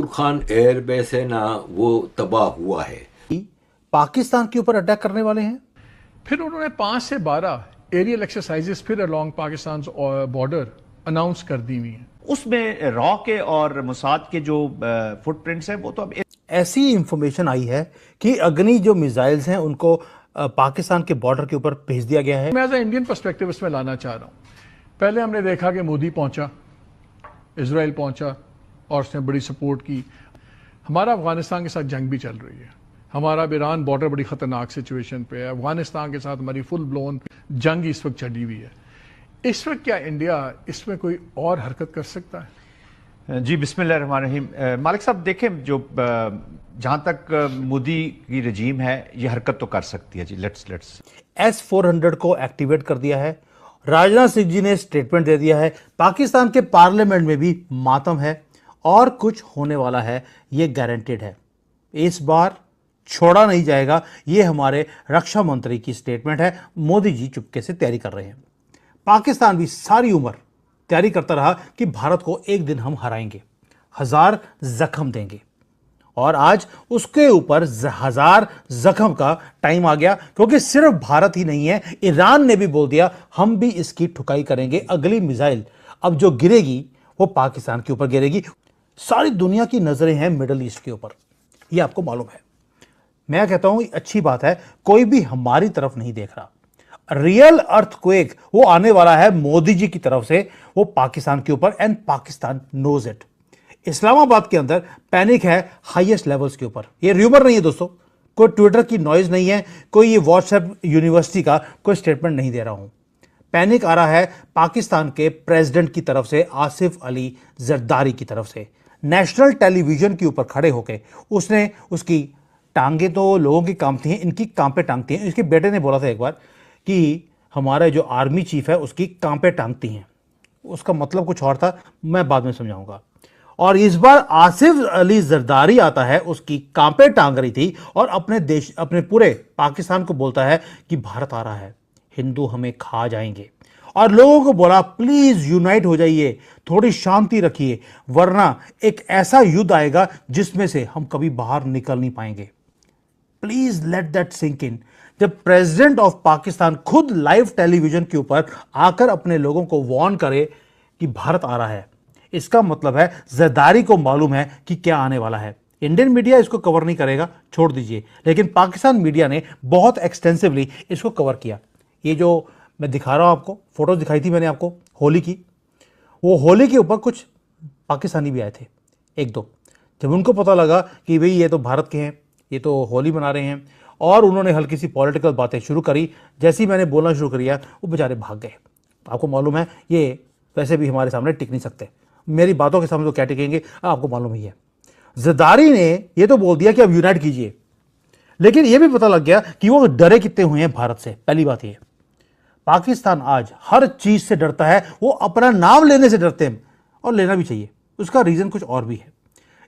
नूर Khan airbase है ना, वो तबाह हुआ है। पाकिस्तान के ऊपर अटैक करने वाले हैं। फिर उन्होंने 5 से 12 एरियल एक्सरसाइजेस फिर अलोंग पाकिस्तान बॉर्डर अनाउंस कर दी हुई हैं। उसमें रॉ के और मुसाद के जो फुटप्रिंट्स हैं वो तो अब ऐसी इंफॉर्मेशन आई है कि अग्नि जो मिसाइल्स हैं उनको पाकिस्तान के बॉर्डर के ऊपर भेज दिया गया है। मैं एज ए इंडियन पर्सपेक्टिव इसमें लाना चाह रहा हूँ। पहले हमने देखा कि मोदी पहुंचा, इजराइल पहुंचा और उसने बड़ी सपोर्ट की। हमारा अफगानिस्तान के साथ जंग भी चल रही है, हमारा ईरान बॉर्डर बड़ी खतरनाक सिचुएशन पे है, अफगानिस्तान के साथ हमारी फुल ब्लोन जंग इस वक्त चली हुई है। इस वक्त क्या इंडिया इसमें कोई और हरकत कर सकता है? जी बिस्मिल्लाहिर्रहमानिर्रहीम। मालिक साहब देखें, जो जहां तक मोदी की रजीम है ये हरकत तो कर सकती है जी। लेट्स S-400 को एक्टिवेट कर दिया है। राजनाथ सिंह जी ने स्टेटमेंट दे दिया है। पाकिस्तान के पार्लियामेंट में भी मातम है और कुछ होने वाला है, ये गारंटेड है। इस बार छोड़ा नहीं जाएगा, ये हमारे रक्षा मंत्री की स्टेटमेंट है। मोदी जी चुपके से तैयारी कर रहे हैं। पाकिस्तान भी सारी उम्र तैयारी करता रहा कि भारत को एक दिन हम हराएंगे, 1000 जख्म देंगे, और आज उसके ऊपर 1000 जख्म का टाइम आ गया, क्योंकि सिर्फ भारत ही नहीं है, ईरान ने भी बोल दिया हम भी इसकी ठुकाई करेंगे। अगली मिसाइल अब जो गिरेगी वो पाकिस्तान के ऊपर गिरेगी। सारी दुनिया की नजरें हैं मिडल ईस्ट के ऊपर, ये आपको मालूम है। मैं कहता हूं अच्छी बात है, कोई भी हमारी तरफ नहीं देख रहा। रियल अर्थक्वेक वो आने वाला है मोदी जी की तरफ से, वो पाकिस्तान के ऊपर, and Pakistan knows it. Islamabad के अंदर पैनिक है हाईएस्ट लेवल्स के ऊपर। ये र्यूमर नहीं है दोस्तों, कोई ट्विटर की नॉइज नहीं है, कोई ये व्हाट्सएप यूनिवर्सिटी का कोई स्टेटमेंट नहीं दे रहा हूं। पैनिक आ रहा है पाकिस्तान के प्रेसिडेंट की तरफ से, आसिफ अली जरदारी की तरफ से। नेशनल टेलीविजन के ऊपर खड़े होकर उसने, उसकी टांगे तो लोगों की कांपती हैं, इनकी कांपे टांगती हैं। इसके बेटे ने बोला था एक बार कि हमारे जो आर्मी चीफ है उसकी कांपे टांगती हैं। उसका मतलब कुछ और था, मैं बाद में समझाऊंगा। और इस बार आसिफ अली जरदारी आता है, उसकी कांपे टांग रही थी और अपने देश, अपने पूरे पाकिस्तान को बोलता है कि भारत आ रहा है, हिंदू हमें खा जाएंगे। और लोगों को बोला प्लीज यूनाइट हो जाइए, थोड़ी शांति रखिए, वरना एक ऐसा युद्ध आएगा जिसमें से हम कभी बाहर निकल नहीं पाएंगे। Please let that sink in. जब प्रेसिडेंट ऑफ पाकिस्तान खुद लाइव टेलीविजन के ऊपर आकर अपने लोगों को वार्न करे कि भारत आ रहा है, इसका मतलब है जरदारी को मालूम है कि क्या आने वाला है। इंडियन मीडिया इसको कवर नहीं करेगा, छोड़ दीजिए, लेकिन पाकिस्तान मीडिया ने बहुत एक्सटेंसिवली इसको कवर किया। ये जो मैं दिखा रहा हूं आपको, फोटो दिखाई थी मैंने आपको होली की, वो होली के ऊपर कुछ पाकिस्तानी भी आए थे, एक दो। जब उनको पता लगा कि भाई ये तो भारत के हैं, ये तो होली मना रहे हैं, और उन्होंने हल्की सी पॉलिटिकल बातें शुरू करी, जैसे ही मैंने बोलना शुरू किया वो बेचारे भाग गए। आपको मालूम है ये वैसे भी हमारे सामने टिक नहीं सकते, मेरी बातों के सामने तो क्या टिकेंगे, आपको मालूम ही है। जरदारी ने ये तो बोल दिया कि अब यूनाइट कीजिए, लेकिन ये भी पता लग गया कि वो डरे कितने हुए हैं भारत से। पहली बात ये, पाकिस्तान आज हर चीज से डरता है, वो अपना नाम लेने से डरते हैं, और लेना भी चाहिए। उसका रीजन कुछ और भी है।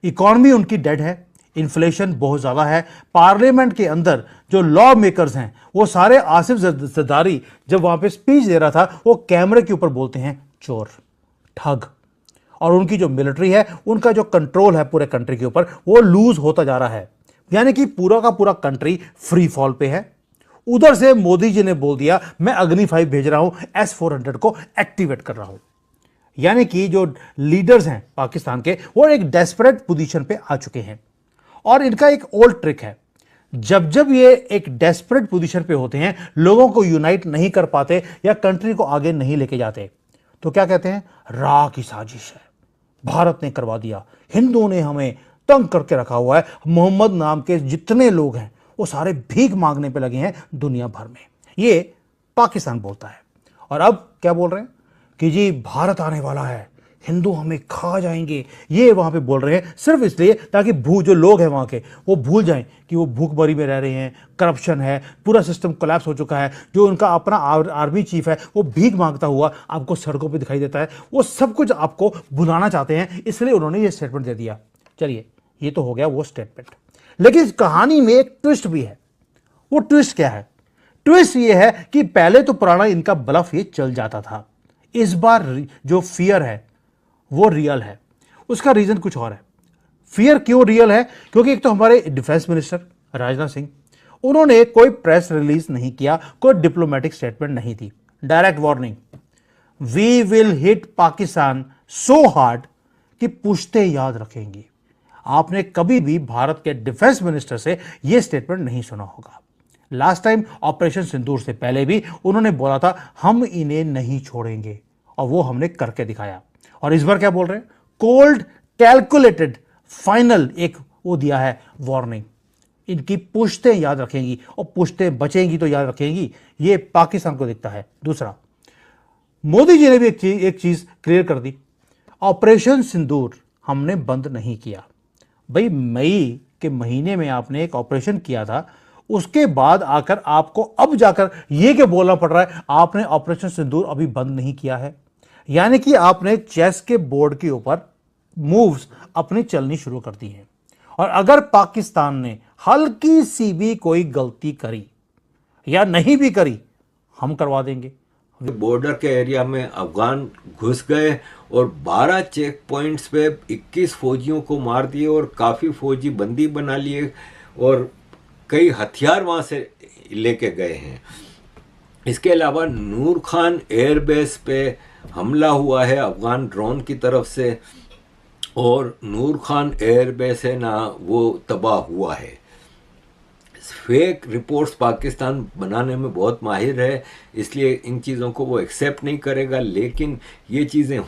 इकॉनमी उनकी डेड है, इन्फ्लेशन बहुत ज्यादा है। पार्लियामेंट के अंदर जो लॉ मेकर्स हैं वो सारे, आसिफ जरदारी जब वहां पे स्पीच दे रहा था, वो कैमरे के ऊपर बोलते हैं चोर, ठग। और उनकी जो मिलिट्री है, उनका जो कंट्रोल है पूरे कंट्री के ऊपर, वो लूज होता जा रहा है। यानी कि पूरा का पूरा कंट्री फ्री फॉल पे है। उधर से मोदी जी ने बोल दिया मैं अग्नि 5 भेज रहा हूं, S-400 को एक्टिवेट कर रहा हूं। यानी कि जो लीडर्स हैं पाकिस्तान के, वो एक डेस्परेट पोजीशन पे आ चुके हैं। और इनका एक ओल्ड ट्रिक है, जब जब ये एक डेस्परेट पोजीशन पे होते हैं, लोगों को यूनाइट नहीं कर पाते या कंट्री को आगे नहीं लेके जाते, तो क्या कहते हैं, राह की साजिश है, भारत ने करवा दिया, हिंदुओं ने हमें तंग करके रखा हुआ है। मोहम्मद नाम के जितने लोग हैं वो सारे भीख मांगने पे लगे हैं दुनिया भर में, ये पाकिस्तान बोलता है। और अब क्या बोल रहे हैं कि जी भारत आने वाला है, हिंदू हमें खा जाएंगे, ये वहां पे बोल रहे हैं सिर्फ इसलिए ताकि जो लोग हैं वहां के, वो भूल जाएं कि वो भूखमरी में रह रहे हैं, करप्शन है, पूरा सिस्टम कोलैप्स हो चुका है। जो उनका अपना आर्मी चीफ है वो भीख मांगता हुआ आपको सड़कों पे दिखाई देता है। वो सब कुछ आपको भुलाना चाहते हैं, इसलिए उन्होंने ये स्टेटमेंट दे दिया। चलिए, ये तो हो गया वो स्टेटमेंट, लेकिन इस कहानी में एक ट्विस्ट भी है। वो ट्विस्ट क्या है? ट्विस्ट ये है कि पहले तो पुराना इनका ब्लफ ये चल जाता था, इस बार जो फियर है वो रियल है। उसका रीजन कुछ और है। फियर क्यों रियल है? क्योंकि एक तो हमारे डिफेंस मिनिस्टर राजनाथ सिंह, उन्होंने कोई प्रेस रिलीज नहीं किया, कोई डिप्लोमेटिक स्टेटमेंट नहीं थी, direct warning, we will hit Pakistan so hard कि पुश्ते याद रखेंगी। आपने कभी भी भारत के डिफेंस मिनिस्टर से यह स्टेटमेंट नहीं सुना होगा। लास्ट टाइम ऑपरेशन सिंदूर से पहले भी उन्होंने बोला था हम इन्हें नहीं छोड़ेंगे, और वो हमने करके दिखाया। और इस बार क्या बोल रहे हैं? कोल्ड कैलकुलेटेड फाइनल एक वो दिया है वार्निंग, इनकी पुश्तें याद रखेंगी, और पुश्तें बचेंगी तो याद रखेंगी, ये पाकिस्तान को दिखता है। दूसरा, मोदी जी ने भी एक चीज क्लियर कर दी, ऑपरेशन सिंदूर हमने बंद नहीं किया। भाई मई के महीने में आपने एक ऑपरेशन किया था, उसके बाद आकर आपको अब जाकर यह क्या बोलना पड़ रहा है आपने ऑपरेशन सिंदूर अभी बंद नहीं किया है। यानी कि आपने चेस के बोर्ड के ऊपर मूव्स अपनी चलनी शुरू कर दी हैं। और अगर पाकिस्तान ने हल्की सी भी कोई गलती करी या नहीं भी करी, हम करवा देंगे। बॉर्डर के एरिया में अफगान घुस गए और 12 चेक पॉइंट्स पे 21 फौजियों को मार दिए और काफ़ी फौजी बंदी बना लिए और कई हथियार वहाँ से लेके गए हैं। इसके अलावा नूर खान एयरबेस पे हमला हुआ है अफगान ड्रोन की तरफ से, और नूर खान एयरबेस है ना वो तबाह हुआ है। फेक रिपोर्ट्स पाकिस्तान बनाने में बहुत माहिर है, इसलिए इन चीज़ों को वो एक्सेप्ट नहीं करेगा, लेकिन ये चीज़ें